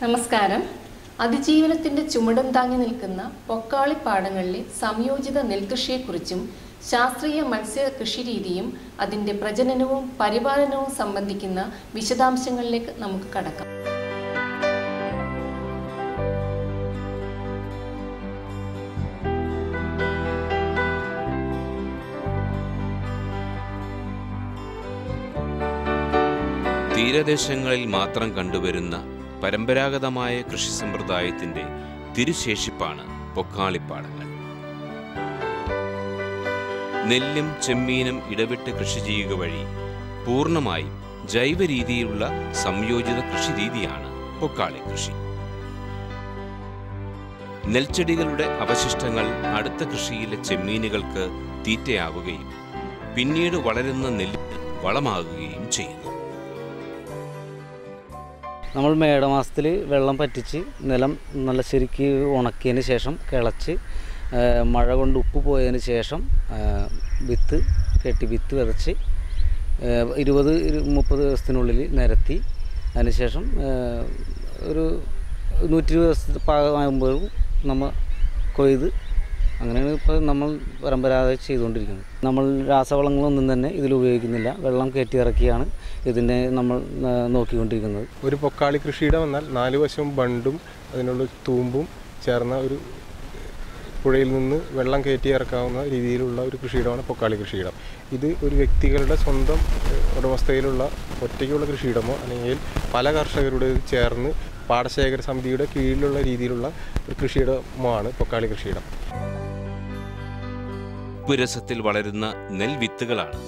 നമസ്കാരം. അതിജീവനത്തിന്റെ ചുമടും താങ്ങി നിൽക്കുന്ന പൊക്കാളിപ്പാടങ്ങളിലെ സംയോജിത നെൽകൃഷിയെക്കുറിച്ചും ശാസ്ത്രീയ മത്സ്യ കൃഷിരീതിയും അതിന്റെ പ്രജനനവും പരിപാലനവും സംബന്ധിക്കുന്ന വിശദാംശങ്ങളിലേക്ക് നമുക്ക് കടക്കാം. തീരദേശങ്ങളിൽ മാത്രം കണ്ടുവരുന്ന പരമ്പരാഗതമായ കൃഷി സമ്പ്രദായത്തിന്റെ തിരുശേഷിപ്പാണ് പൊക്കാളിപ്പാടങ്ങൾ. നെല്ലും ചെമ്മീനും ഇടവിട്ട് കൃഷി ചെയ്യുക വഴി പൂർണ്ണമായും ജൈവ രീതിയിലുള്ള സംയോജിത കൃഷിരീതിയാണ് പൊക്കാളി കൃഷി. നെൽച്ചെടികളുടെ അവശിഷ്ടങ്ങൾ അടുത്ത കൃഷിയിലെ ചെമ്മീനുകൾക്ക് തീറ്റയാവുകയും പിന്നീട് വളരുന്ന നെല്ലിന് വളമാകുകയും ചെയ്യുന്നു. നമ്മൾ മേടമാസത്തിൽ വെള്ളം പറ്റിച്ച് നിലം നല്ല ശരിക്ക് ഉണക്കിയതിന് ശേഷം കിളച്ച് മഴ കൊണ്ട് ഉപ്പ് പോയതിന് ശേഷം വിത്ത് വിതച്ച് 20-30 ദിവസത്തിനുള്ളിൽ നിരത്തി അതിനുശേഷം ഒരു 120 ദിവസത്തെ പാകമാകുമ്പോഴും നമ്മൾ കൊയ്ത് അങ്ങനെയാണ് ഇപ്പോൾ നമ്മൾ പരമ്പരാഗതമായി ചെയ്തുകൊണ്ടിരിക്കുന്നത്. നമ്മൾ രാസവളങ്ങളൊന്നും തന്നെ ഇതിൽ ഉപയോഗിക്കുന്നില്ല. വെള്ളം കയറ്റിയിറക്കിയാണ് ഇതിനെ നമ്മൾ നോക്കിക്കൊണ്ടിരിക്കുന്നത്. ഒരു പൊക്കാളി കൃഷിയിടം വന്നാൽ 4 വശവും ബണ്ടും അതിനുള്ള തൂമ്പും ചേർന്ന ഒരു പുഴയിൽ നിന്ന് വെള്ളം കയറ്റി ഇറക്കാവുന്ന രീതിയിലുള്ള ഒരു കൃഷിയിടമാണ് പൊക്കാളി കൃഷിയിടം. ഇത് ഒരു വ്യക്തികളുടെ സ്വന്തം ഉടമസ്ഥയിലുള്ള ഒറ്റയ്ക്കുള്ള കൃഷിയിടമോ അല്ലെങ്കിൽ പല കർഷകരുടെ ചേർന്ന് പാടശേഖര സമിതിയുടെ കീഴിലുള്ള രീതിയിലുള്ള ഒരു കൃഷിയിടമോ ആണ് പൊക്കാളി കൃഷിയിടം. ഉപ്പുരസത്തിൽ വളരുന്ന നെൽവിത്തുകളാണ്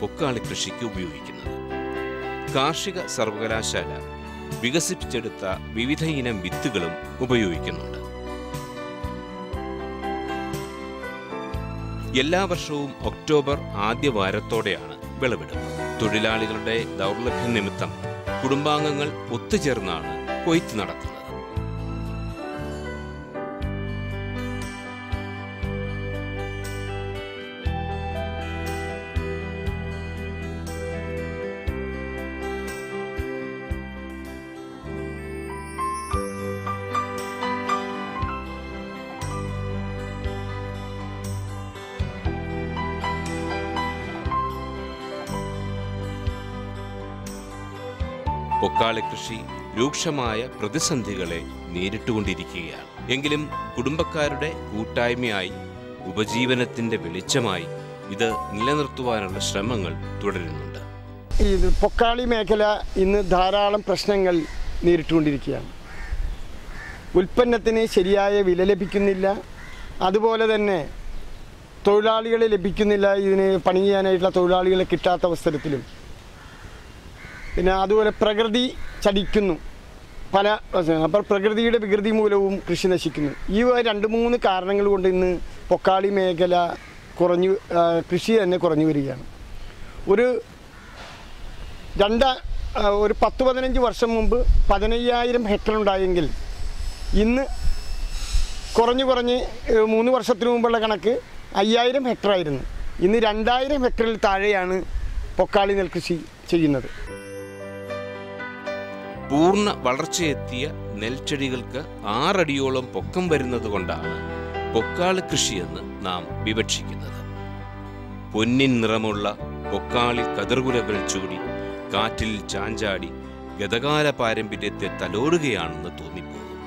പൊക്കാളി കൃഷിക്ക് ഉപയോഗിക്കുന്നത്. കാർഷിക സർവകലാശാല വികസിപ്പിച്ചെടുത്ത വിവിധ ഇനം വിത്തുകളും ഉപയോഗിക്കുന്നുണ്ട്. എല്ലാ വർഷവും ഒക്ടോബർ ആദ്യ വാരത്തോടെയാണ് വിളവെടുപ്പ്. തൊഴിലാളികളുടെ ദൗർലഭ്യ നിമിത്തം കുടുംബാംഗങ്ങൾ ഒത്തുചേർന്നാണ് കൊയ്ത്ത് നടത്തുന്നത്. പൊക്കാളി കൃഷി രൂക്ഷമായ പ്രതിസന്ധികളെ നേരിട്ടുകൊണ്ടിരിക്കുകയാണ്. എങ്കിലും കുടുംബക്കാരുടെ കൂട്ടായ്മയായി ഉപജീവനത്തിന്റെ വെളിച്ചമായി ഇത് നിലനിർത്തുവാനുള്ള ശ്രമങ്ങൾ തുടരുന്നുണ്ട്. ഇത് പൊക്കാളി മേഖല ഇന്ന് ധാരാളം പ്രശ്നങ്ങൾ നേരിട്ടുകൊണ്ടിരിക്കുകയാണ്. ഉൽപ്പന്നത്തിന് ശരിയായ വില ലഭിക്കുന്നില്ല. അതുപോലെ തന്നെ തൊഴിലാളികളെ ലഭിക്കുന്നില്ല. ഇതിന് പണി ചെയ്യാനായിട്ടുള്ള തൊഴിലാളികളെ കിട്ടാത്ത അവസരത്തിലും പിന്നെ അതുപോലെ പ്രകൃതി ചടിക്കുന്നു പല. അപ്പോൾ പ്രകൃതിയുടെ വികൃതി മൂലവും കൃഷി നശിക്കുന്നു. ഈ 2-3 കാരണങ്ങൾ കൊണ്ട് ഇന്ന് പൊക്കാളി മേഖല കൃഷി തന്നെ കുറഞ്ഞു വരികയാണ്. ഒരു 10-15 വർഷം മുമ്പ് 15,000 ഹെക്ടർ ഉണ്ടായെങ്കിൽ ഇന്ന് കുറഞ്ഞ് 3 വർഷത്തിന് മുമ്പുള്ള കണക്ക് 5,000 ഹെക്ടർ ആയിരുന്നു. ഇന്ന് 2,000 ഹെക്ടറിൽ താഴെയാണ് പൊക്കാളി നെൽകൃഷി ചെയ്യുന്നത്. പൂർണ്ണ വളർച്ചയെത്തിയ നെൽച്ചെടികൾക്ക് 6 അടിയോളം പൊക്കം വരുന്നത് കൊണ്ടാണ് പൊക്കാളി കൃഷിയെന്ന് നാം വിവക്ഷിക്കുന്നത്. പൊന്നിൻ നിറമുള്ള പൊക്കാളി കതിർകുലകൾ ചൂടി കാറ്റിൽ ചാഞ്ചാടി ഗതകാല പാരമ്പര്യത്തെ തലോടുകയാണെന്ന് തോന്നിപ്പോകും.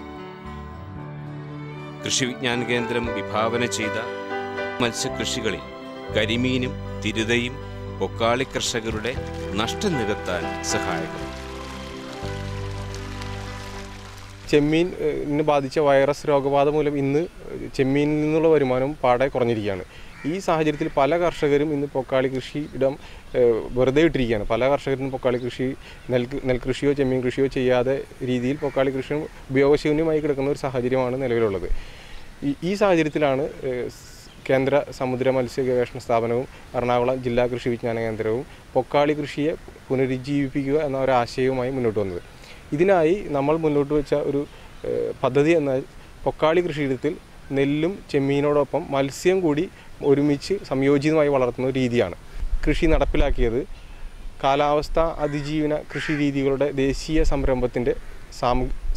കൃഷി വിജ്ഞാന കേന്ദ്രം വിഭാവന ചെയ്ത മത്സ്യകൃഷികളിൽ കരിമീനും തിരുതയും പൊക്കാളി കർഷകരുടെ നഷ്ടം നികത്താൻ സഹായകമാണ്. ചെമ്മീനിന് ബാധിച്ച വൈറസ് രോഗബാധ മൂലം ഇന്ന് ചെമ്മീനിൽ നിന്നുള്ള വരുമാനം പാടെ കുറഞ്ഞിരിക്കുകയാണ്. ഈ സാഹചര്യത്തിൽ പല കർഷകരും ഇന്ന് പൊക്കാളി കൃഷിയിടം വെറുതെ ഇട്ടിരിക്കുകയാണ്. പല കർഷകരും പൊക്കാളി കൃഷി നെൽകൃഷിയോ ചെമ്മീൻ കൃഷിയോ ചെയ്യാതെ രീതിയിൽ പൊക്കാളി കൃഷിയും ഉപയോഗശൂന്യമായി കിടക്കുന്ന ഒരു സാഹചര്യമാണ് നിലവിലുള്ളത്. ഈ സാഹചര്യത്തിലാണ് കേന്ദ്ര സമുദ്ര മത്സ്യ ഗവേഷണ സ്ഥാപനവും എറണാകുളം ജില്ലാ കൃഷി വിജ്ഞാന കേന്ദ്രവും പൊക്കാളി കൃഷിയെ പുനരുജ്ജീവിപ്പിക്കുക എന്ന ഒരു ആശയവുമായി മുന്നോട്ട് വന്നത്. ഇതിനായി നമ്മൾ മുന്നോട്ട് വെച്ച ഒരു പദ്ധതി എന്നാൽ പൊക്കാളി കൃഷിയിടത്തിൽ നെല്ലും ചെമ്മീനോടൊപ്പം മത്സ്യം കൂടി ഒരുമിച്ച് സംയോജിതമായി വളർത്തുന്ന രീതിയാണ്. കൃഷി നടപ്പിലാക്കിയത് കാലാവസ്ഥ അതിജീവന കൃഷി രീതികളുടെ ദേശീയ സംരംഭത്തിൻ്റെ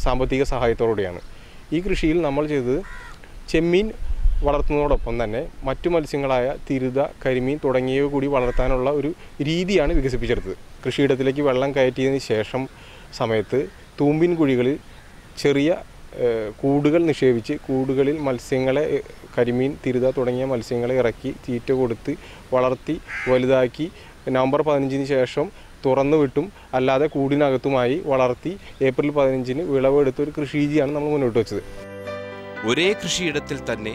സാമ്പത്തിക സഹായത്തോടെയാണ്. ഈ കൃഷിയിൽ നമ്മൾ ചെയ്തത് ചെമ്മീൻ വളർത്തുന്നതോടൊപ്പം തന്നെ മറ്റു മത്സ്യങ്ങളായ തിരുത, കരിമീൻ തുടങ്ങിയവ കൂടി വളർത്താനുള്ള ഒരു രീതിയാണ് വികസിപ്പിച്ചെടുത്തത്. കൃഷിയിടത്തിലേക്ക് വെള്ളം കയറ്റിയതിന് ശേഷം സമയത്ത് തൂമ്പിൻ കുഴികളിൽ ചെറിയ കൂടുകൾ നിക്ഷേപിച്ച് കൂടുകളിൽ മത്സ്യങ്ങളെ, കരിമീൻ, തിരുത തുടങ്ങിയ മത്സ്യങ്ങളെ ഇറക്കി തീറ്റ കൊടുത്ത് വളർത്തി വലുതാക്കി നവംബർ 15-ന് ശേഷം തുറന്നു വിട്ടും അല്ലാതെ കൂടിനകത്തുമായി വളർത്തി ഏപ്രിൽ 15-ന് വിളവെടുത്ത ഒരു കൃഷി രീതിയാണ് നമ്മൾ മുന്നോട്ട് വെച്ചത്. ഒരേ കൃഷിയിടത്തിൽ തന്നെ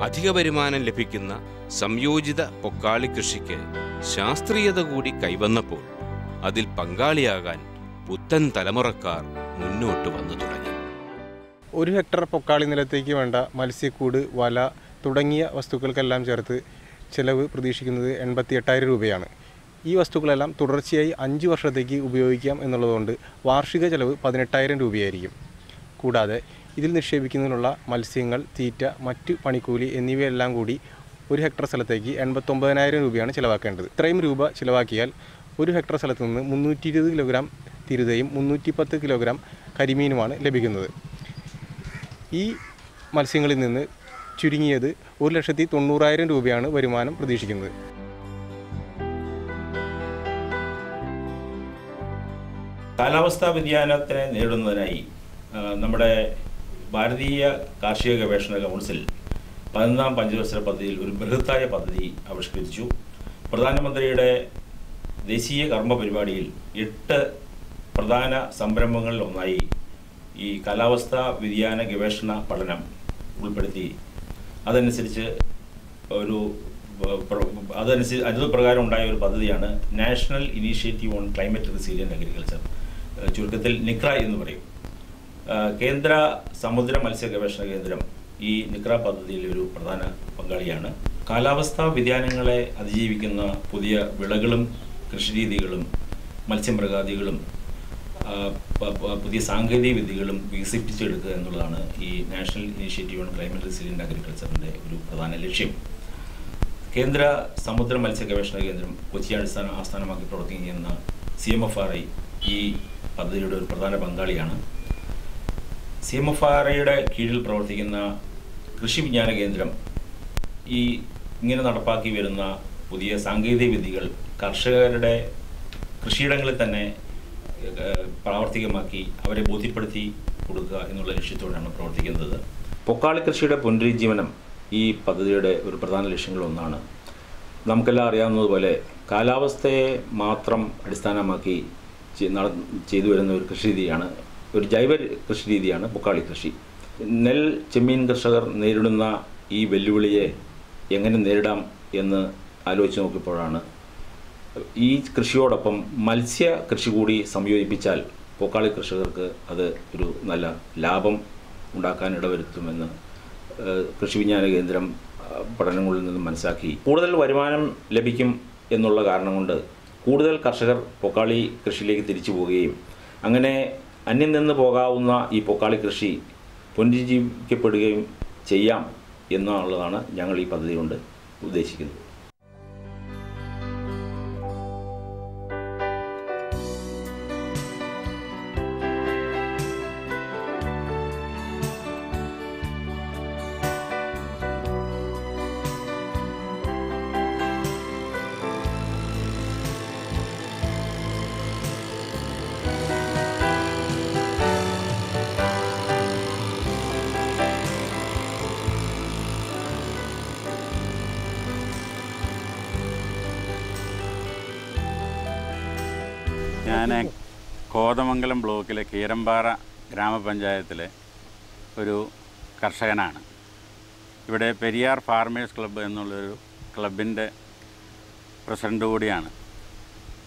അധിക വരുമാനം ലഭിക്കുന്ന സംയോജിത പൊക്കാളി കൃഷിക്ക് ശാസ്ത്രീയത കൂടി കൈവന്നപ്പോൾ അതിൽ പങ്കാളിയാകാൻ പുത്തൻ തലമുറക്കാർ മുന്നോട്ട് വന്നു തുടങ്ങി. 1 ഹെക്ടർ പൊക്കാളി നിലത്തേക്ക് വേണ്ട മത്സ്യക്കൂട്, വല തുടങ്ങിയ വസ്തുക്കൾക്കെല്ലാം ചേർത്ത് ചിലവ് പ്രതീക്ഷിക്കുന്നത് 88,000 രൂപയാണ്. ഈ വസ്തുക്കളെല്ലാം തുടർച്ചയായി 5 വർഷത്തേക്ക് ഉപയോഗിക്കാം എന്നുള്ളതുകൊണ്ട് വാർഷിക ചെലവ് 18,000 രൂപയായിരിക്കും. കൂടാതെ ഇതിൽ നിക്ഷേപിക്കുന്നതിനുള്ള മത്സ്യങ്ങൾ, തീറ്റ, മറ്റ് പണിക്കൂലി എന്നിവയെല്ലാം കൂടി 1 ഹെക്ടർ സ്ഥലത്തേക്ക് 89,000 രൂപയാണ് ചിലവാക്കേണ്ടത്. ഇത്രയും രൂപ ചിലവാക്കിയാൽ 1 ഹെക്ടർ സ്ഥലത്ത് നിന്ന് 320 കിലോഗ്രാം തിരുതയും 310 കിലോഗ്രാം കരിമീനുമാണ് ലഭിക്കുന്നത്. ഈ മത്സ്യങ്ങളിൽ നിന്ന് ചുരുങ്ങിയത് 1,90,000 രൂപയാണ് വരുമാനം പ്രതീക്ഷിക്കുന്നത്. കാലാവസ്ഥാ വ്യതിയാനത്തിനെ നേരിടുന്നതിനായി നമ്മുടെ ഭാരതീയ കാർഷിക ഗവേഷണ കൗൺസിൽ 11ാം പഞ്ചവത്സര പദ്ധതിയിൽ ഒരു ബൃഹത്തായ പദ്ധതി ആവിഷ്കരിച്ചു. പ്രധാനമന്ത്രിയുടെ ദേശീയ കർമ്മ പരിപാടിയിൽ 8 പ്രധാന സംരംഭങ്ങളിലൊന്നായി ഈ കാലാവസ്ഥാ വ്യതിയാന ഗവേഷണ പഠനം ഉൾപ്പെടുത്തി അതനുസരിച്ച് അത് പ്രകാരം ഉണ്ടായ ഒരു പദ്ധതിയാണ് national initiative on climate resilient agriculture, ചുരുക്കത്തിൽ നിക്ര എന്ന് പറയും. കേന്ദ്ര സമുദ്ര മത്സ്യ ഗവേഷണ കേന്ദ്രം ഈ നിക്ര പദ്ധതിയിലെ ഒരു പ്രധാന പങ്കാളിയാണ്. കാലാവസ്ഥാ വ്യതിയാനങ്ങളെ അതിജീവിക്കുന്ന പുതിയ വിളകളും കൃഷിരീതികളും മത്സ്യമൃഗാദികളും പുതിയ സാങ്കേതിക വിദ്യകളും വികസിപ്പിച്ചെടുക്കുക എന്നുള്ളതാണ് ഈ national initiative on climate resilient അഗ്രികൾച്ചറിൻ്റെ ഒരു പ്രധാന ലക്ഷ്യം. കേന്ദ്ര സമുദ്ര മത്സ്യ ഗവേഷണ കേന്ദ്രം കൊച്ചി ആസ്ഥാനമാക്കി പ്രവർത്തിക്കുന്ന CMFRI ഈ പദ്ധതിയുടെ ഒരു പ്രധാന പങ്കാളിയാണ്. CMFRIയുടെ കീഴിൽ പ്രവർത്തിക്കുന്ന കൃഷി വിജ്ഞാന കേന്ദ്രം ഇങ്ങനെ നടപ്പാക്കി വരുന്ന പുതിയ സാങ്കേതിക വിദ്യകൾ കർഷകരുടെ കൃഷിയിടങ്ങളിൽ തന്നെ പ്രാവർത്തികമാക്കി അവരെ ബോധ്യപ്പെടുത്തി കൊടുക്കുക എന്നുള്ള ലക്ഷ്യത്തോടെയാണ് പ്രവർത്തിക്കുന്നത്. പൊക്കാളി കൃഷിയുടെ പുനരുജ്ജീവനം ഈ പദ്ധതിയുടെ ഒരു പ്രധാന ലക്ഷ്യങ്ങളൊന്നാണ്. നമുക്കെല്ലാം അറിയാവുന്നതുപോലെ കാലാവസ്ഥയെ മാത്രം അടിസ്ഥാനമാക്കി ചെയ്തു വരുന്ന ഒരു കൃഷിരീതിയാണ്, ഒരു ജൈവ കൃഷിരീതിയാണ് പൊക്കാളി കൃഷി. നെൽ, ചെമ്മീൻ കർഷകർ നേരിടുന്ന ഈ വെല്ലുവിളിയെ എങ്ങനെ നേരിടാം എന്ന് ആലോചിച്ച് നോക്കിയപ്പോഴാണ് ഈ കൃഷിയോടൊപ്പം മത്സ്യ കൃഷി കൂടി സംയോജിപ്പിച്ചാൽ പൊക്കാളി കർഷകർക്ക് അത് ഒരു നല്ല ലാഭം ഉണ്ടാക്കാൻ ഇടവരുത്തുമെന്ന് കൃഷി വിജ്ഞാന കേന്ദ്രം പഠനങ്ങളിൽ നിന്നും മനസ്സിലാക്കി. കൂടുതൽ വരുമാനം ലഭിക്കും എന്നുള്ള കാരണം കൊണ്ട് കൂടുതൽ കർഷകർ പൊക്കാളി കൃഷിയിലേക്ക് തിരിച്ചു പോവുകയും അങ്ങനെ അന്യം നിന്ന് പോകാവുന്ന ഈ പൊക്കാളി കൃഷി പുനരുജ്ജീവിക്കപ്പെടുകയും ചെയ്യാം എന്നുള്ളതാണ് ഞങ്ങൾ ഈ പദ്ധതി കൊണ്ട് ഉദ്ദേശിക്കുന്നത്. ഞാൻ കോതമംഗലം ബ്ലോക്കിലെ കീരമ്പാറ ഗ്രാമപഞ്ചായത്തിലെ ഒരു കർഷകനാണ്. ഇവിടെ പെരിയാർ ഫാർമേഴ്സ് ക്ലബ്ബ് എന്നുള്ളൊരു ക്ലബിൻ്റെ പ്രസിഡൻ്റ് കൂടിയാണ്.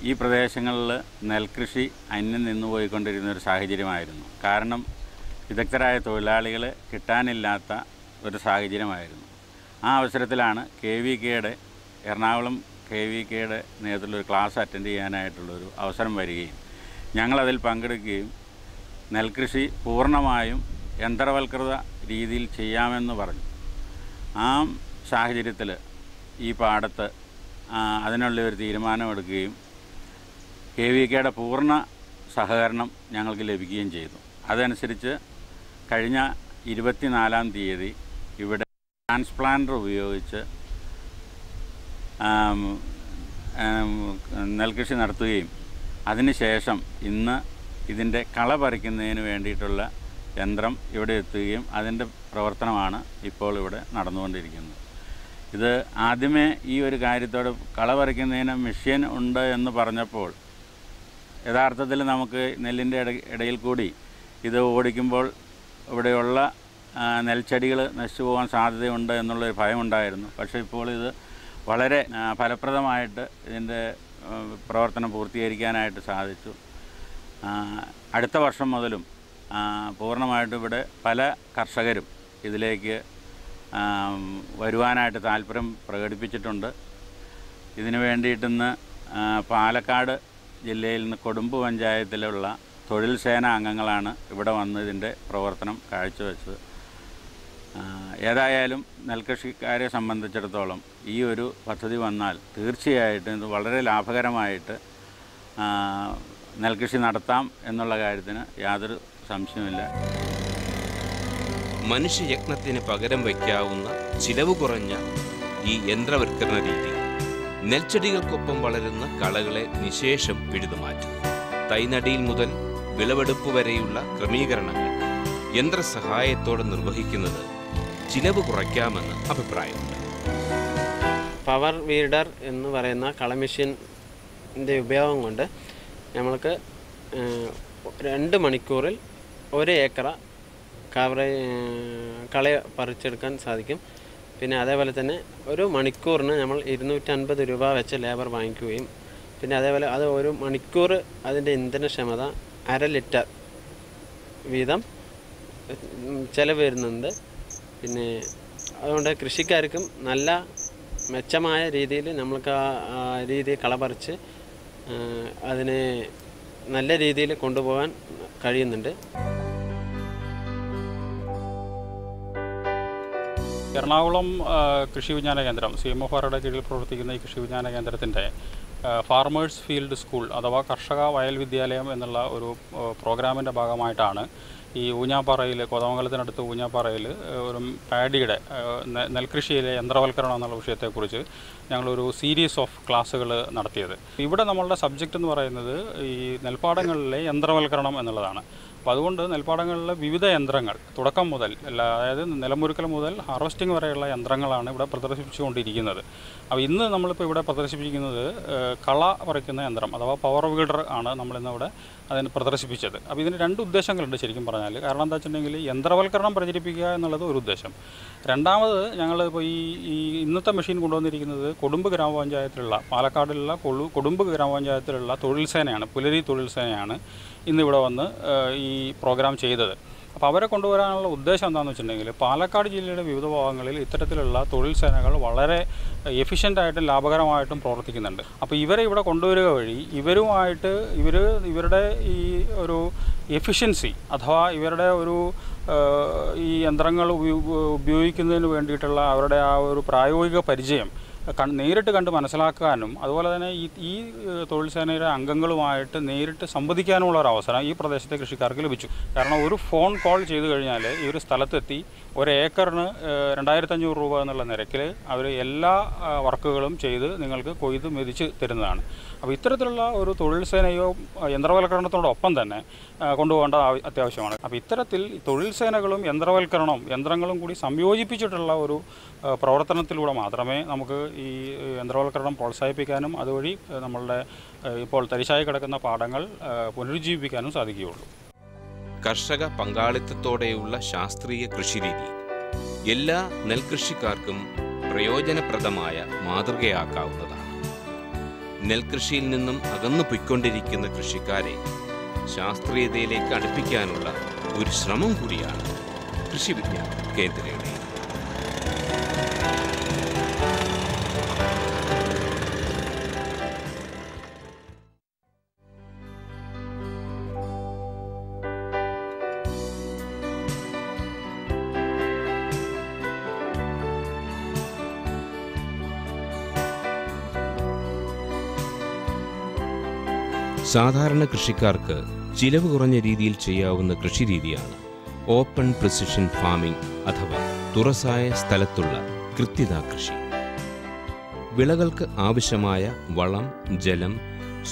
ഈ പ്രദേശങ്ങളിൽ നെൽകൃഷി അന്യം നിന്നു പോയിക്കൊണ്ടിരുന്ന ഒരു സാഹചര്യമായിരുന്നു. കാരണം വിദഗ്ധരായ തൊഴിലാളികൾ കിട്ടാനില്ലാത്ത ഒരു സാഹചര്യമായിരുന്നു. ആ അവസരത്തിലാണ് KVKയുടെ എറണാകുളം KVKയുടെ നേതൃത്വത്തിൽ ഒരു ക്ലാസ് അറ്റൻഡ് ചെയ്യാനായിട്ടുള്ളൊരു അവസരം വരികയും ഞങ്ങളതിൽ പങ്കെടുക്കുകയും നെൽകൃഷി പൂർണ്ണമായും യന്ത്രവൽകൃത രീതിയിൽ ചെയ്യാമെന്ന് പറഞ്ഞു. ആ സാഹചര്യത്തിൽ ഈ പാടത്ത് അതിനുള്ള ഒരു തീരുമാനമെടുക്കുകയും KVKയുടെ പൂർണ്ണ സഹകരണം ഞങ്ങൾക്ക് ലഭിക്കുകയും ചെയ്തു. അതനുസരിച്ച് കഴിഞ്ഞ 24-ാം തീയതി ഇവിടെ ട്രാൻസ്പ്ലാന്റർ ഉപയോഗിച്ച് നെൽകൃഷി നടത്തുകയും അതിനുശേഷം ഇന്ന് ഇതിൻ്റെ കള പറിക്കുന്നതിന് വേണ്ടിയിട്ടുള്ള യന്ത്രം ഇവിടെ എത്തുകയും അതിൻ്റെ പ്രവർത്തനമാണ് ഇപ്പോൾ ഇവിടെ നടന്നുകൊണ്ടിരിക്കുന്നത്. ഇത് ആദ്യമേ ഈ ഒരു കാര്യത്തോട് കള പറിക്കുന്നതിന് മെഷീൻ ഉണ്ട് എന്ന് പറഞ്ഞപ്പോൾ യഥാർത്ഥത്തിൽ നമുക്ക് നെല്ലിൻ്റെ ഇടയിൽ കൂടി ഇത് ഓടിക്കുമ്പോൾ ഇവിടെയുള്ള നെൽച്ചെടികൾ നശിച്ചു പോകാൻ സാധ്യതയുണ്ട് എന്നുള്ളൊരു ഭയമുണ്ടായിരുന്നു. പക്ഷേ ഇപ്പോൾ ഇത് വളരെ ഫലപ്രദമായിട്ട് ഇതിൻ്റെ പ്രവർത്തനം പൂർത്തീകരിക്കാനായിട്ട് സാധിച്ചു. അടുത്ത വർഷം മുതലും പൂർണ്ണമായിട്ടും ഇവിടെ പല കർഷകരും ഇതിലേക്ക് വരുവാനായിട്ട് താല്പര്യം പ്രകടിപ്പിച്ചിട്ടുണ്ട്. ഇതിനു വേണ്ടിയിട്ടിന്ന് പാലക്കാട് ജില്ലയിൽ നിന്ന് കൊടുമ്പ് പഞ്ചായത്തിലുള്ള തൊഴിൽ സേന അംഗങ്ങളാണ് ഇവിടെ വന്ന് ഇതിൻ്റെ പ്രവർത്തനം കാഴ്ചവെച്ചത്. ഏതായാലും നെൽകൃഷിക്കാരെ സംബന്ധിച്ചിടത്തോളം ഈ ഒരു പദ്ധതി വന്നാൽ തീർച്ചയായിട്ടും ഇത് വളരെ ലാഭകരമായിട്ട് നെൽകൃഷി നടത്താം എന്നുള്ള കാര്യത്തിന് യാതൊരു സംശയമില്ല. മനുഷ്യയത്നത്തിന് പകരം വയ്ക്കാവുന്ന ചിലവ് കുറഞ്ഞ ഈ യന്ത്രവൽക്കരണ രീതി നെൽച്ചെടികൾക്കൊപ്പം വളരുന്ന കളകളെ നിശേഷം പിഴുതുമാറ്റും. തൈനടിയിൽ മുതൽ വിളവെടുപ്പ് വരെയുള്ള ക്രമീകരണങ്ങൾ യന്ത്രസഹായത്തോടെ നിർവഹിക്കുന്നത് ചിലവ് കുറയ്ക്കാമെന്ന് അഭിപ്രായമുണ്ട്. പവർ വീഡർ എന്ന് പറയുന്ന കള മെഷീൻ്റെ ഉപയോഗം കൊണ്ട് നമ്മൾക്ക് 2 മണിക്കൂറിൽ 1 ഏക്കർ കള പറിച്ചെടുക്കാൻ സാധിക്കും. പിന്നെ അതേപോലെ തന്നെ 1 മണിക്കൂറിന് നമ്മൾ 250 രൂപ വെച്ച് ലേബർ വാങ്ങിക്കുകയും പിന്നെ അതേപോലെ അത് 1 മണിക്കൂർ അതിൻ്റെ ഇന്ധനക്ഷമത 1/2 ലിറ്റർ വീതം ചിലവ് വരുന്നുണ്ട്. പിന്നെ അതുകൊണ്ട് കൃഷിക്കാർക്കും നല്ല മെച്ചമായ രീതിയിൽ നമ്മൾക്ക് ആ രീതിയിൽ കള പറിച്ച് അതിനെ നല്ല രീതിയിൽ കൊണ്ടുപോകാൻ കഴിയുന്നുണ്ട്. എറണാകുളം കൃഷി വിജ്ഞാന കേന്ദ്രം CMFRയുടെ കീഴിൽ പ്രവർത്തിക്കുന്ന ഈ കൃഷി വിജ്ഞാന കേന്ദ്രത്തിൻ്റെ ഫാർമേഴ്സ് ഫീൽഡ് സ്കൂൾ അഥവാ കർഷക വയൽ വിദ്യാലയം എന്നുള്ള ഒരു പ്രോഗ്രാമിൻ്റെ ഭാഗമായിട്ടാണ് ഈ ഊഞ്ഞാപ്പാറയിൽ കോതമംഗലത്തിനടുത്ത് ഊഞ്ഞാപ്പാറയിൽ ഒരു പാഡിയുടെ നെൽകൃഷിയിലെ യന്ത്രവൽക്കരണം എന്നുള്ള വിഷയത്തെക്കുറിച്ച് ഞങ്ങളൊരു സീരീസ് ഓഫ് ക്ലാസ്സുകൾ നടത്തിയത്. ഇവിടെ നമ്മളുടെ സബ്ജക്റ്റ് എന്ന് പറയുന്നത് ഈ നെൽപ്പാടങ്ങളിലെ യന്ത്രവൽക്കരണം എന്നുള്ളതാണ്. അപ്പോൾ അതുകൊണ്ട് നെൽപ്പാടങ്ങളിലെ വിവിധ യന്ത്രങ്ങൾ തുടക്കം മുതൽ അതായത് നിലമൊരുക്കൽ മുതൽ ഹാർവസ്റ്റിംഗ് വരെയുള്ള യന്ത്രങ്ങളാണ് ഇവിടെ പ്രദർശിപ്പിച്ചുകൊണ്ടിരിക്കുന്നത്. അപ്പോൾ ഇന്ന് നമ്മളിപ്പോൾ ഇവിടെ പ്രദർശിപ്പിക്കുന്നത് കള പറിക്കുന്ന യന്ത്രം അഥവാ പവർ വീഡർ ആണ് നമ്മളിന്നിവിടെ അതിന് പ്രദർശിപ്പിച്ചത്. അപ്പോൾ ഇതിന് 2 ഉദ്ദേശങ്ങളുണ്ട് ശരിക്കും പറഞ്ഞാൽ. കാരണം എന്താ വെച്ചിട്ടുണ്ടെങ്കിൽ യന്ത്രവൽക്കരണം പ്രചരിപ്പിക്കുക എന്നുള്ളത് ഒരു ഉദ്ദേശം. രണ്ടാമത് ഞങ്ങളിപ്പോൾ ഈ ഇന്നത്തെ മെഷീൻ കൊണ്ടുവന്നിരിക്കുന്നത് കൊടുമ്പ് ഗ്രാമപഞ്ചായത്തിലുള്ള പാലക്കാടിലുള്ള കൊടുമ്പ് ഗ്രാമപഞ്ചായത്തിലുള്ള തൊഴിൽ സേനയാണ്, പുലരി തൊഴിൽ സേനയാണ് ഇന്നിവിടെ വന്ന് ഈ പ്രോഗ്രാം ചെയ്തത്. അപ്പോൾ അവരെ കൊണ്ടുവരാനുള്ള ഉദ്ദേശം എന്താണെന്ന് വെച്ചിട്ടുണ്ടെങ്കിൽ പാലക്കാട് ജില്ലയുടെ വിവിധ ഭാഗങ്ങളിൽ ഇത്തരത്തിലുള്ള തൊഴിൽ സേനകൾ വളരെ എഫിഷ്യൻ്റായിട്ടും ലാഭകരമായിട്ടും പ്രവർത്തിക്കുന്നുണ്ട്. അപ്പോൾ ഇവരെ ഇവിടെ കൊണ്ടുവരിക വഴി ഇവരുടെ ഈ ഒരു എഫിഷ്യൻസി അഥവാ ഇവരുടെ ഒരു ഈ യന്ത്രങ്ങൾ ഉപയോഗിക്കുന്നതിന് വേണ്ടിയിട്ടുള്ള അവരുടെ ആ ഒരു പ്രായോഗിക പരിചയം നേരിട്ട് കണ്ട് മനസ്സിലാക്കാനും അതുപോലെ തന്നെ ഈ തൊഴിൽ സേനയുടെ അംഗങ്ങളുമായിട്ട് നേരിട്ട് സംവദിക്കാനുമുള്ള ഒരു അവസരം ഈ പ്രദേശത്തെ കൃഷിക്കാർക്ക് ലഭിച്ചു. കാരണം ഒരു ഫോൺ കോൾ ചെയ്തു കഴിഞ്ഞാൽ ഈ ഒരു സ്ഥലത്തെത്തി 1 ഏക്കറിന് 2500 രൂപ എന്നുള്ള നിരക്കിൽ അവർ എല്ലാ വർക്കുകളും ചെയ്ത് നിങ്ങൾക്ക് കൊയ്ത് മെതിച്ച് തരുന്നതാണ്. അപ്പോൾ ഇത്തരത്തിലുള്ള ഒരു തൊഴിൽ സേനയോ യന്ത്രവൽക്കരണത്തോടൊപ്പം തന്നെ കൊണ്ടുപോകേണ്ട അത്യാവശ്യമാണ്. അപ്പോൾ ഇത്തരത്തിൽ തൊഴിൽ സേനകളും യന്ത്രങ്ങളും കൂടി സംയോജിപ്പിച്ചിട്ടുള്ള ഒരു പ്രവർത്തനത്തിലൂടെ മാത്രമേ നമുക്ക് ഈ യന്ത്രവൽക്കരണം പ്രോത്സാഹിപ്പിക്കാനും അതുവഴി നമ്മളുടെ ഇപ്പോൾ തരിശായി കിടക്കുന്ന പാടങ്ങൾ പുനരുജ്ജീവിപ്പിക്കാനും സാധിക്കുകയുള്ളൂ. കർഷക പങ്കാളിത്തത്തോടെയുള്ള ശാസ്ത്രീയ കൃഷിരീതി എല്ലാ നെൽകൃഷിക്കാർക്കും പ്രയോജനപ്രദമായ മാതൃകയാക്കാവുന്നതാണ്. നെൽകൃഷിയിൽ നിന്നും അകന്നു പൊയ്ക്കൊണ്ടിരിക്കുന്ന കൃഷിക്കാരെ ശാസ്ത്രീയതയിലേക്ക് അടുപ്പിക്കാനുള്ള ഒരു ശ്രമം കൂടിയാണ് കൃഷി വിജ്ഞാന കേന്ദ്രയുടെ. സാധാരണ കൃഷിക്കാർക്ക് ചിലവ് കുറഞ്ഞ രീതിയിൽ ചെയ്യാവുന്ന കൃഷിരീതിയാണ് ഓപ്പൺ പ്രിസിഷൻ ഫാമിംഗ് അഥവാ തുറസായ സ്ഥലത്തുള്ള കൃത്യത കൃഷി. വിളകൾക്ക് ആവശ്യമായ വളം, ജലം,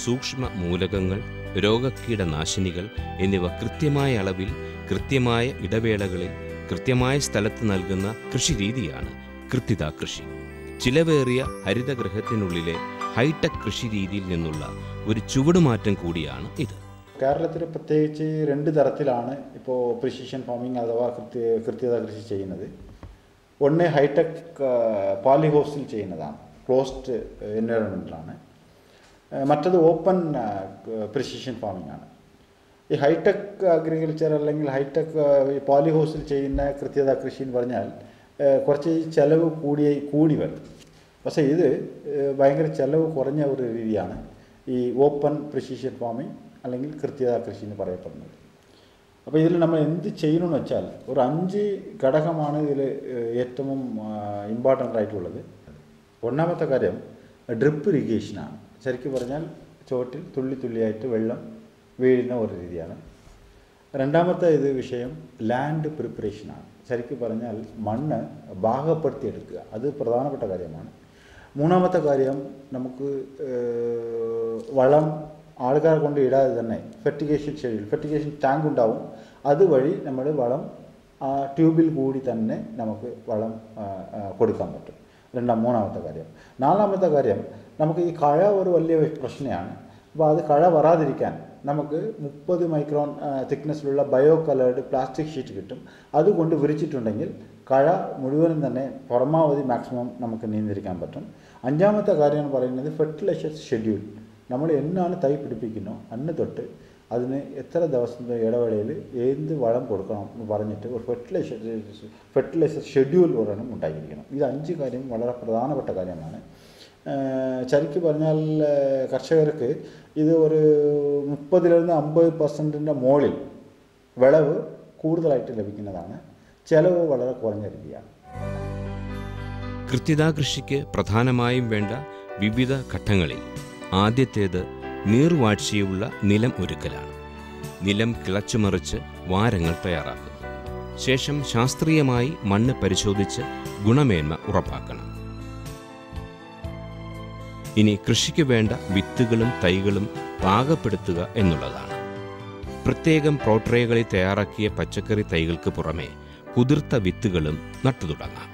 സൂക്ഷ്മ മൂലകങ്ങൾ, രോഗകീടനാശിനികൾ എന്നിവ കൃത്യമായ അളവിൽ, കൃത്യമായ ഇടവേളകളിൽ, കൃത്യമായ സ്ഥലത്ത് നൽകുന്ന കൃഷിരീതിയാണ് കൃത്യത കൃഷി. ചിലവേറിയ ഹരിതഗൃഹത്തിനുള്ളിലെ ഹൈടെക് കൃഷി രീതിയിൽ നിന്നുള്ള ഒരു ചുവടുമാറ്റം കൂടിയാണ് ഇത്. കേരളത്തിൽ പ്രത്യേകിച്ച് 2 തരത്തിലാണ് ഇപ്പോൾ പ്രിസിഷൻ ഫാമിംഗ് അഥവാ കൃത്യത കൃഷി ചെയ്യുന്നത്. ഒന്ന് ഹൈടെക് പോളിഹൗസിൽ ചെയ്യുന്നതാണ്, ക്ലോസ്ഡ് എൻവയറൺമെൻറ്റിലാണ്. മറ്റത് ഓപ്പൺ പ്രിസിഷൻ ഫാമിംഗ് ആണ്. ഈ ഹൈടെക് അഗ്രികൾച്ചർ അല്ലെങ്കിൽ ഹൈടെക് പോളിഹൗസിൽ ചെയ്യുന്ന കൃത്യത കൃഷി എന്ന് പറഞ്ഞാൽ കുറച്ച് ചിലവ് കൂടി വരും. പക്ഷേ ഇത് ഭയങ്കര ചിലവ് കുറഞ്ഞ ഒരു രീതിയാണ് ഈ ഓപ്പൺ പ്രിസിഷൻ ഫാമിംഗ് അല്ലെങ്കിൽ കൃത്യത കൃഷി എന്ന് പറയപ്പെടുന്നത്. അപ്പോൾ ഇതിൽ നമ്മൾ എന്ത് ചെയ്യണമെന്ന് വെച്ചാൽ ഒരു 5 ഘടകമാണ് ഇതിൽ ഏറ്റവും ഇമ്പോർട്ടൻ്റ് ആയിട്ടുള്ളത്. ഒന്നാമത്തെ കാര്യം ഡ്രിപ്പ് ഇറിഗേഷനാണ്. ശരിക്കും പറഞ്ഞാൽ ചുവട്ടിൽ തുള്ളിയായിട്ട് വെള്ളം വീഴുന്ന ഒരു രീതിയാണ്. രണ്ടാമത്തെ വിഷയം ലാൻഡ് പ്രിപ്പറേഷനാണ്. ശരിക്കും പറഞ്ഞാൽ മണ്ണ് പാകപ്പെടുത്തിയെടുക്കുക, അത് പ്രധാനപ്പെട്ട കാര്യമാണ്. മൂന്നാമത്തെ കാര്യം നമുക്ക് വളം ആൾക്കാരെ കൊണ്ട് ഇടാതെ തന്നെ ഫെർട്ടിഗേഷൻ ടാങ്ക് ഉണ്ടാവും. അതുവഴി നമ്മൾ വളം ആ ട്യൂബിൽ കൂടി തന്നെ നമുക്ക് വളം കൊടുക്കാൻ പറ്റും. മൂന്നാമത്തെ കാര്യം. നാലാമത്തെ കാര്യം, നമുക്ക് ഈ കഴ ഒരു വലിയ പ്രശ്നമാണ്. അപ്പോൾ അത് കഴ വരാതിരിക്കാൻ നമുക്ക് 30 മൈക്രോൺ തിക്നെസ്സിലുള്ള ബയോ കളേർഡ് പ്ലാസ്റ്റിക് ഷീറ്റ് കിട്ടും. അതുകൊണ്ട് വിരിച്ചിട്ടുണ്ടെങ്കിൽ കഴ മുഴുവനും തന്നെ പരമാവധി മാക്സിമം നമുക്ക് നിയന്ത്രിക്കാൻ പറ്റും. അഞ്ചാമത്തെ കാര്യം എന്ന് പറയുന്നത് ഫെർട്ടിലൈസർ ഷെഡ്യൂൾ. നമ്മൾ എന്നാണ് തൈ പിടിപ്പിക്കുന്നോ അന്ന് തൊട്ട് അതിന് എത്ര ദിവസത്തെ ഇടവേളയിൽ എന്ത് വളം കൊടുക്കണം എന്ന് പറഞ്ഞിട്ട് ഒരു ഫെർട്ടിലൈസർ ഷെഡ്യൂൾ ഒരെണ്ണം ഉണ്ടായിരിക്കണം. ഇത് 5 കാര്യം വളരെ പ്രധാനപ്പെട്ട കാര്യമാണ്. ശരിക്കും പറഞ്ഞാൽ കർഷകർക്ക് ഇത് ഒരു 30-50% മുകളിൽ വിളവ് കൂടുതലായിട്ട് ലഭിക്കുന്നതാണ്. ചെലവ് വളരെ കുറഞ്ഞ രീതിയാണ്. കൃത്യത കൃഷിക്ക് പ്രധാനമായും വേണ്ട വിവിധ ഘട്ടങ്ങളിൽ ആദ്യത്തേത് നീർവാഴ്ചയുള്ള നിലം ഒരുക്കലാണ്. നിലം കിളച്ചുമറിച്ച് വാരങ്ങൾ തയ്യാറാക്കുന്നു. ശേഷം ശാസ്ത്രീയമായി മണ്ണ് പരിശോധിച്ച് ഗുണമേന്മ ഉറപ്പാക്കണം. ഇനി കൃഷിക്ക് വേണ്ട വിത്തുകളും തൈകളും പാകപ്പെടുത്തുക എന്നുള്ളതാണ്. പ്രത്യേകം പ്രോട്രേകളിൽ തയ്യാറാക്കിയ പച്ചക്കറി തൈകൾക്ക് പുറമെ കുതിർത്ത വിത്തുകളും നട്ടുതുടങ്ങാം.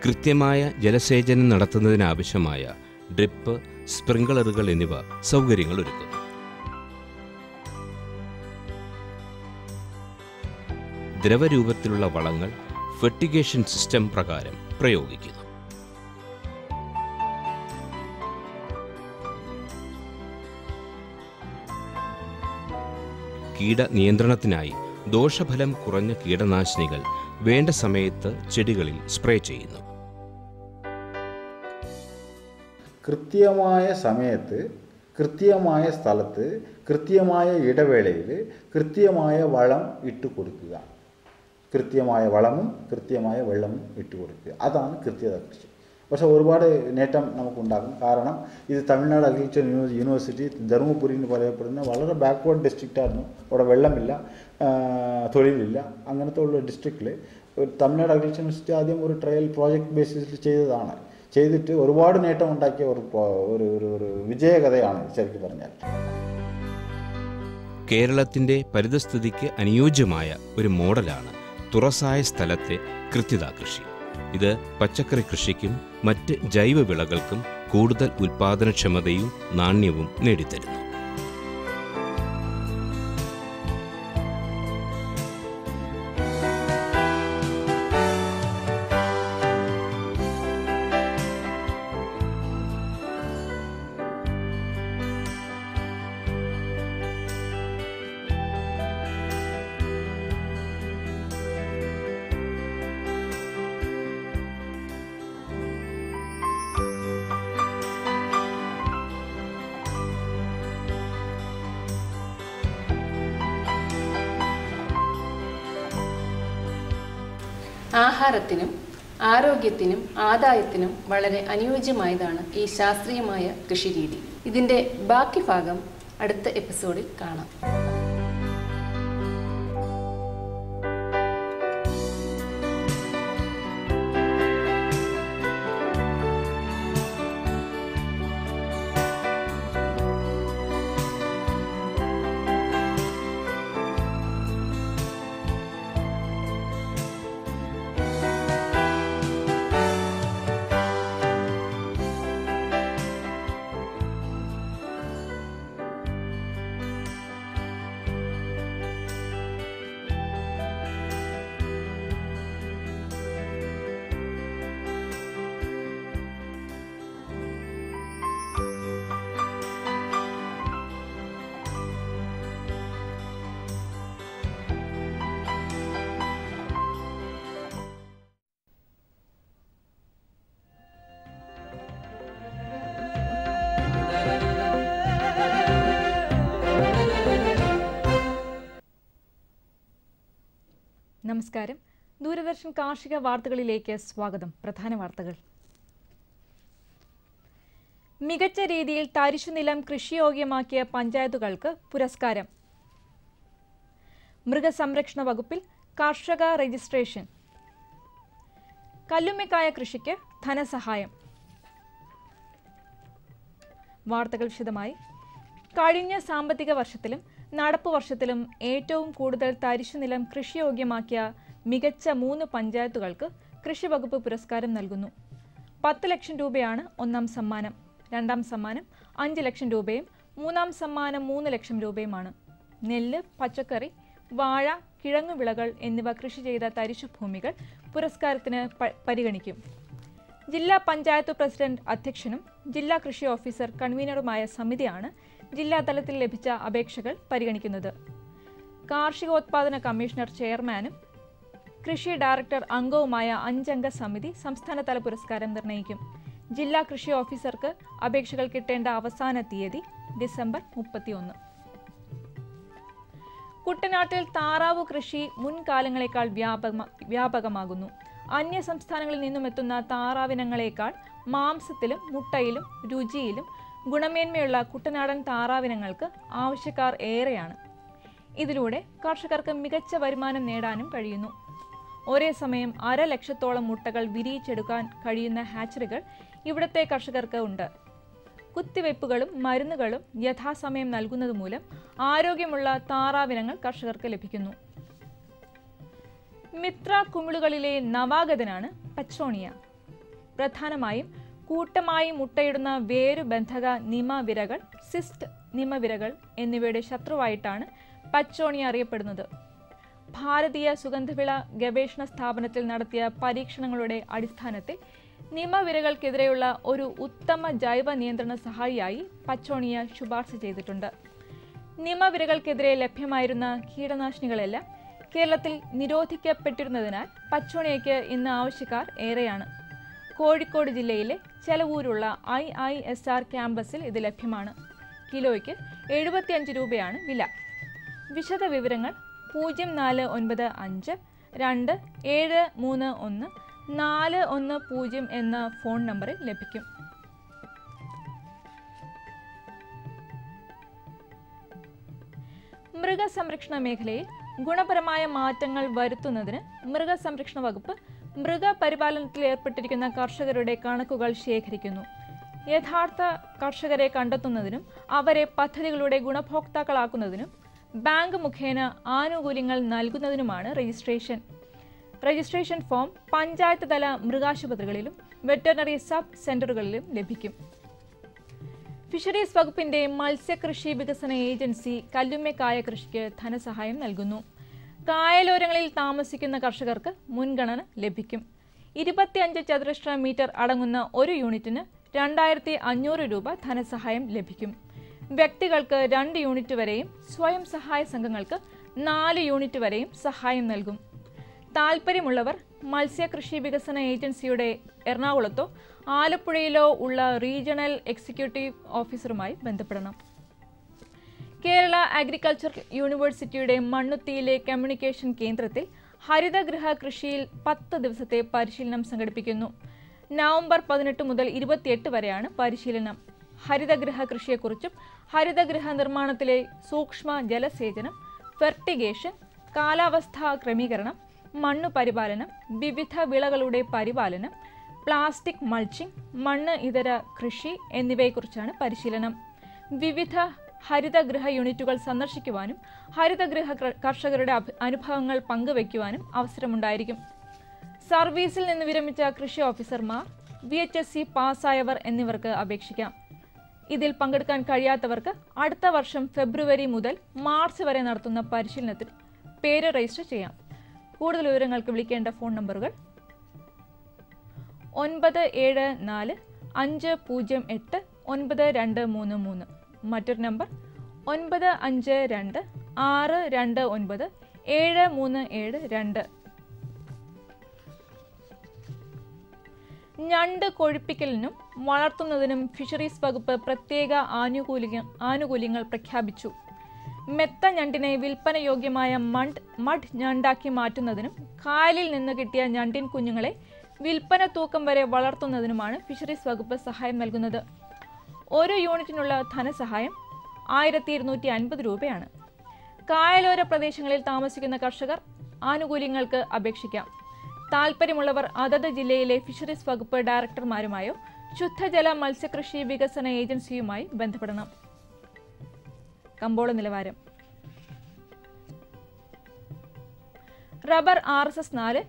കൃത്യമായ ജലസേചനം നടത്തുന്നതിനാവശ്യമായ ഡ്രിപ്പ്, സ്പ്രിംഗ്ലറുകൾ എന്നിവ സൗകര്യങ്ങൾ ഒരുക്കുന്നു. ദ്രവരൂപത്തിലുള്ള വളങ്ങൾ ഫെർട്ടിഗേഷൻ സിസ്റ്റം പ്രകാരം പ്രയോഗിക്കുന്നു. കീടനിയന്ത്രണത്തിനായി ദോഷഫലം കുറഞ്ഞ കീടനാശിനികൾ വേണ്ട സമയത്ത് ചെടികളിൽ സ്പ്രേ ചെയ്യുന്നു. കൃത്യമായ സമയത്ത്, കൃത്യമായ സ്ഥലത്ത്, കൃത്യമായ ഇടവേളയിൽ കൃത്യമായ വളം ഇട്ട് കൊടുക്കുക. കൃത്യമായ വളവും കൃത്യമായ വെള്ളവും ഇട്ട് കൊടുക്കുക. അതാണ് കൃത്യത കൃഷി. പക്ഷേ ഒരുപാട് നേട്ടം നമുക്കുണ്ടാകും. കാരണം ഇത് തമിഴ്നാട് അഗ്രികൾച്ചർ യൂണിവേഴ്സിറ്റി ധർമ്മപുരി എന്ന് പറയപ്പെടുന്ന വളരെ ബാക്ക്വേർഡ് ഡിസ്ട്രിക്റ്റായിരുന്നു. അവിടെ വെള്ളമില്ല, തൊഴിലില്ല. അങ്ങനത്തെ ഉള്ള ഡിസ്ട്രിക്റ്റിൽ തമിഴ്നാട് അഗ്രികൾച്ചർ യൂണിവേഴ്സിറ്റി ആദ്യം ഒരു ട്രയൽ പ്രോജക്റ്റ് ബേസിസിൽ ചെയ്തതാണ്. ചെയ്തിട്ട് ഒരുപാട് നേട്ടം ഉണ്ടാക്കിയ ഒരു വിജയകഥയാണ് ശരിക്കും പറഞ്ഞാൽ. കേരളത്തിൻ്റെ പരിതസ്ഥിതിക്ക് അനുയോജ്യമായ ഒരു മോഡലാണ് തുറസായ സ്ഥലത്തെ കൃത്യത കൃഷി. ഇത് പച്ചക്കറി കൃഷിക്കും മറ്റ് ജൈവ വിളകൾക്കും കൂടുതൽ ഉൽപാദനക്ഷമതയും നാണ്യവും നേടിത്തരുന്നു. ആഹാരത്തിനും ആരോഗ്യത്തിനും ആദായത്തിനും വളരെ അനുയോജ്യമായതാണ് ഈ ശാസ്ത്രീയമായ കൃഷിരീതി. ഇതിൻ്റെ ബാക്കി ഭാഗം അടുത്ത എപ്പിസോഡിൽ കാണാം. നമസ്കാരം. ദൂരദർശൻ കാർഷിക വാർത്തകളിലേക്ക് സ്വാഗതം. പ്രധാന വാർത്തകൾ. മികച്ച രീതിയിൽ തരിശുനിലം കൃഷിയോഗ്യമാക്കിയ പഞ്ചായത്തുകൾക്ക് പുരസ്കാരം. മൃഗസംരക്ഷണ വകുപ്പിൽ കർഷക രജിസ്ട്രേഷൻ. കല്ലുമ്മക്കായ കൃഷിക്ക് ധനസഹായം. വാർത്തകൾ വിശദമായി. കഴിഞ്ഞ സാമ്പത്തിക വർഷത്തിലും നടപ്പു വർഷത്തിലും ഏറ്റവും കൂടുതൽ തരിശുനിലം കൃഷിയോഗ്യമാക്കിയ മികച്ച 3 പഞ്ചായത്തുകൾക്ക് കൃഷി വകുപ്പ് പുരസ്കാരം നൽകുന്നു. 10 ലക്ഷം രൂപയാണ് ഒന്നാം സമ്മാനം. രണ്ടാം സമ്മാനം 5 ലക്ഷം രൂപയും മൂന്നാം സമ്മാനം 3 ലക്ഷം രൂപയുമാണ്. നെല്ല്, പച്ചക്കറി, വാഴ, കിഴങ്ങുവിളകൾ എന്നിവ കൃഷി ചെയ്ത തരിശുഭൂമികൾ പുരസ്കാരത്തിന് പരിഗണിക്കും. ജില്ലാ പഞ്ചായത്ത് പ്രസിഡന്റ് അധ്യക്ഷനും ജില്ലാ കൃഷി ഓഫീസർ കൺവീനറുമായ സമിതിയാണ് ജില്ലാതലത്തിൽ ലഭിച്ച അപേക്ഷകൾ പരിഗണിക്കുന്നത്. കാർഷികോത്പാദന കമ്മീഷണർ ചെയർമാനും കൃഷി ഡയറക്ടർ അംഗവുമായ 5 അംഗ സമിതി സംസ്ഥാനതല പുരസ്കാരം നിർണ്ണയിക്കും. ജില്ലാ കൃഷി ഓഫീസർക്ക് അപേക്ഷകൾ കിട്ടേണ്ട അവസാന തീയതി ഡിസംബർ 31. കുട്ടനാട്ടിൽ താറാവു കൃഷി മുൻകാലങ്ങളെക്കാൾ വ്യാപകമാകുന്നു. അന്യ സംസ്ഥാനങ്ങളിൽ നിന്നും എത്തുന്ന താറാവിനങ്ങളെക്കാൾ മാംസത്തിലും മുട്ടയിലും രുചിയിലും ഗുണമേന്മയുള്ള കുട്ടനാടൻ താറാവിനങ്ങൾക്ക് ആവശ്യക്കാർ ഏറെയാണ്. ഇതിലൂടെ കർഷകർക്ക് മികച്ച വരുമാനം നേടാനും കഴിയുന്നു. ഒരേ സമയം 1/2 ലക്ഷത്തോളം മുട്ടകൾ വിരിയിച്ചെടുക്കാൻ കഴിയുന്ന ഹാച്ചറികൾ ഇവിടുത്തെ കർഷകർക്ക് ഉണ്ട്. കുത്തിവയ്പ്പുകളും മരുന്നുകളും യഥാസമയം നൽകുന്നതുമൂലം ആരോഗ്യമുള്ള താറാവിനങ്ങൾ കർഷകർക്ക് ലഭിക്കുന്നു. മിത്ര കുമിളുകളിലെ നവാഗതനാണ് പച്ചോണിയ. പ്രധാനമായും കൂട്ടമായി മുട്ടയിടുന്ന വേരുബന്ധക നിമവിരകൾ, സിസ്റ്റ് നിമവിരകൾ എന്നിവയുടെ ശത്രുവായിട്ടാണ് പച്ചോണിയ അറിയപ്പെടുന്നത്. ഭാരതീയ സുഗന്ധവിള ഗവേഷണ സ്ഥാപനത്തിൽ നടത്തിയ പരീക്ഷണങ്ങളുടെ അടിസ്ഥാനത്തിൽ നിമവിരകൾക്കെതിരെയുള്ള ഒരു ഉത്തമ ജൈവ നിയന്ത്രണ സഹായിയായി പച്ചോണിയ ശുപാർശ ചെയ്തിട്ടുണ്ട്. നിമവിരകൾക്കെതിരെ ലഭ്യമായിരുന്ന കീടനാശിനികളെല്ലാം കേരളത്തിൽ നിരോധിക്കപ്പെട്ടിരുന്നതിനാൽ പച്ചോണിയയ്ക്ക് ഇന്ന് ആവശ്യക്കാർ ഏറെയാണ്. കോഴിക്കോട് ജില്ലയിലെ ചെലവൂരുള്ള IISR ക്യാമ്പസിൽ ഇത് ലഭ്യമാണ്. കിലോയ്ക്ക് 75 രൂപയാണ് വില. വിശദ വിവരങ്ങൾ 0495 2731 410 എന്ന ഫോൺ നമ്പറിൽ ലഭിക്കും. മൃഗസംരക്ഷണ മേഖലയിൽ ഗുണപരമായ മാറ്റങ്ങൾ വരുത്തുന്നതിന് മൃഗസംരക്ഷണ വകുപ്പ് മൃഗപരിപാലനത്തിൽ ഏർപ്പെട്ടിരിക്കുന്ന കർഷകരുടെ കണക്കുകൾ ശേഖരിക്കുന്നു. യഥാർത്ഥ കർഷകരെ കണ്ടെത്തുന്നതിനും അവരെ പദ്ധതികളുടെ ഗുണഭോക്താക്കളാക്കുന്നതിനും ബാങ്ക് മുഖേന ആനുകൂല്യങ്ങൾ നൽകുന്നതിനുമാണ് രജിസ്ട്രേഷൻ. രജിസ്ട്രേഷൻ ഫോം പഞ്ചായത്ത് തല മൃഗാശുപത്രികളിലും വെറ്ററിനറി സബ് സെന്ററുകളിലും ലഭിക്കും. ഫിഷറീസ് വകുപ്പിന്റെ മത്സ്യകൃഷി വികസന ഏജൻസി കല്ലുമ്മക്കായ കൃഷിക്ക് ധനസഹായം നൽകുന്നു. കായലോരങ്ങളിൽ താമസിക്കുന്ന കർഷകർക്ക് മുൻഗണന ലഭിക്കും. 25 ചതുരശ്ര മീറ്റർ അടങ്ങുന്ന ഒരു യൂണിറ്റിന് 2500 രൂപ ധനസഹായം ലഭിക്കും. വ്യക്തികൾക്ക് 2 യൂണിറ്റ് വരെയും സ്വയം സഹായ സംഘങ്ങൾക്ക് 4 യൂണിറ്റ് വരെയും സഹായം നൽകും. താൽപ്പര്യമുള്ളവർ മത്സ്യകൃഷി വികസന ഏജൻസിയുടെ എറണാകുളത്തോ ആലപ്പുഴയിലോ ഉള്ള റീജിയണൽ എക്സിക്യൂട്ടീവ് ഓഫീസറുമായി ബന്ധപ്പെടണം. കേരള അഗ്രികൾച്ചർ യൂണിവേഴ്സിറ്റിയുടെ മണ്ണുത്തിയിലെ കമ്മ്യൂണിക്കേഷൻ കേന്ദ്രത്തിൽ ഹരിതഗൃഹ കൃഷിയിൽ 10 ദിവസത്തെ പരിശീലനം സംഘടിപ്പിക്കുന്നു. നവംബർ 18 മുതൽ 28 വരെയാണ് പരിശീലനം. ഹരിതഗൃഹ കൃഷിയെക്കുറിച്ചും ഹരിതഗൃഹ നിർമ്മാണത്തിലെ സൂക്ഷ്മ ജലസേചനം, ഫെർട്ടിഗേഷൻ, കാലാവസ്ഥാ ക്രമീകരണം, മണ്ണു പരിപാലനം, വിവിധ വിളകളുടെ പരിപാലനം, പ്ലാസ്റ്റിക് മൾച്ചിങ്, മണ്ണ് ഇതര കൃഷി എന്നിവയെക്കുറിച്ചാണ് പരിശീലനം. വിവിധ ഹരിതഗൃഹ യൂണിറ്റുകൾ സന്ദർശിക്കുവാനും ഹരിതഗൃഹ കർഷകരുടെ അനുഭവങ്ങൾ പങ്കുവയ്ക്കുവാനും അവസരമുണ്ടായിരിക്കും. സർവീസിൽ നിന്ന് വിരമിച്ച കൃഷി ഓഫീസർമാർ, VHSC പാസ്സായവർ എന്നിവർക്ക് അപേക്ഷിക്കാം. ഇതിൽ പങ്കെടുക്കാൻ കഴിയാത്തവർക്ക് അടുത്ത വർഷം ഫെബ്രുവരി മുതൽ മാർച്ച് വരെ നടത്തുന്ന പരിശീലനത്തിൽ പേര് രജിസ്റ്റർ ചെയ്യാം. കൂടുതൽ വിവരങ്ങൾക്ക് വിളിക്കേണ്ട ഫോൺ നമ്പറുകൾ 974-508-9233, മറ്റൊരു നമ്പർ 9526297372. ഞണ്ട് കൊഴുപ്പിക്കലിനും വളർത്തുന്നതിനും ഫിഷറീസ് വകുപ്പ് പ്രത്യേക ആനുകൂല്യങ്ങൾ പ്രഖ്യാപിച്ചു. മെത്ത ഞണ്ടിനെ വിൽപ്പനയോഗ്യമായ മഡ് ഞണ്ടാക്കി മാറ്റുന്നതിനും കായലിൽ നിന്ന് കിട്ടിയ ഞണ്ടിൻ കുഞ്ഞുങ്ങളെ വിൽപ്പന തൂക്കം വരെ വളർത്തുന്നതിനുമാണ് ഫിഷറീസ് വകുപ്പ് സഹായം നൽകുന്നത്. ഓരോ യൂണിറ്റിനുള്ള ധനസഹായം 1250 രൂപയാണ്. കായലോര പ്രദേശങ്ങളിൽ താമസിക്കുന്ന കർഷകർ ആനുകൂല്യങ്ങൾക്ക് അപേക്ഷിക്കാം. താൽപ്പര്യമുള്ളവർ അതത് ജില്ലയിലെ ഫിഷറീസ് വകുപ്പ് ഡയറക്ടർമാരുമായോ ശുദ്ധജല മത്സ്യകൃഷി വികസന ഏജൻസിയുമായി ബന്ധപ്പെടണം. കമ്പോള നിലവാരം. റബ്ബർ RSS 4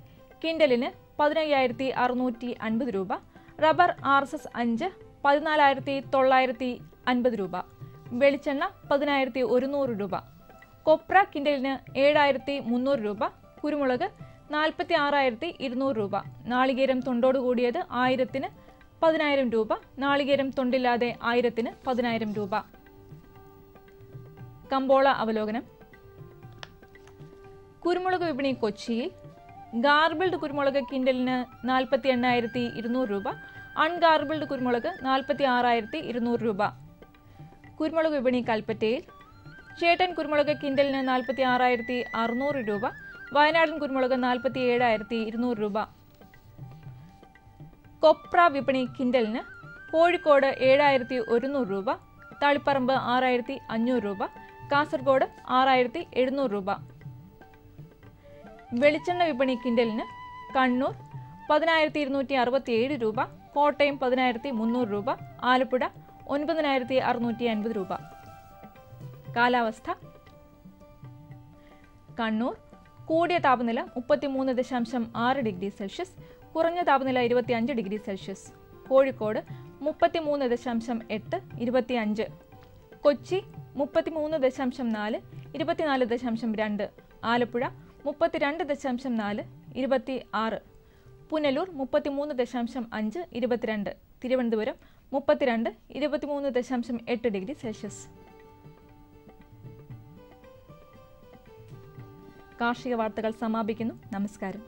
കിൻഡലിന് 15,650 രൂപ, റബ്ബർ RSS 5 14,950 രൂപ, വെളിച്ചെണ്ണ 10,100 രൂപ, കൊപ്ര കിൻഡലിന് 7,300 രൂപ, കുരുമുളക് 46,200 രൂപ, നാളികേരം തൊണ്ടോട് കൂടിയത് 1000-ന് 10,000 രൂപ, നാളികേരം തൊണ്ടില്ലാതെ 1000-ന് 10,000 രൂപ. കമ്പോള അവലോകനം. കുരുമുളക് വിപണി കൊച്ചിയിൽ ഗാർബിൾഡ് കുരുമുളക് കിൻഡലിന് 48,200 രൂപ, അൺഗാർബിൾഡ് കുരുമുളക് 46,200 രൂപ. കുരുമുളക് വിപണി കൽപ്പറ്റയിൽ ചേട്ടൻ കുരുമുളക് കിൻഡലിന് 46,600 രൂപ, വയനാടൻ കുരുമുളക് 47,200 രൂപ. കൊപ്ര വിപണി കിൻഡലിന് കോഴിക്കോട് 7,100 രൂപ, തളിപ്പറമ്പ് 6,500 രൂപ, കാസർഗോഡ് 6,700 രൂപ. വെളിച്ചെണ്ണ വിപണി കിൻഡലിന് കണ്ണൂർ 10,267 രൂപ, കോട്ടയം 10,300 രൂപ, ആലപ്പുഴ 9,650 രൂപ. കാലാവസ്ഥ. കണ്ണൂർ കൂടിയ താപനില 33.6 ഡിഗ്രി സെൽഷ്യസ്, കുറഞ്ഞ താപനില 25 degree Celsius. Kozhikode 33.8 25, Kochi 33.4 24.2, Alappuzha 32.4 26, Punalur 33.5 22, Thiruvananthapuram 32 23.8 degree Celsius. കാർഷിക വാർത്തകൾ സമാപിക്കുന്നു. നമസ്കാരം.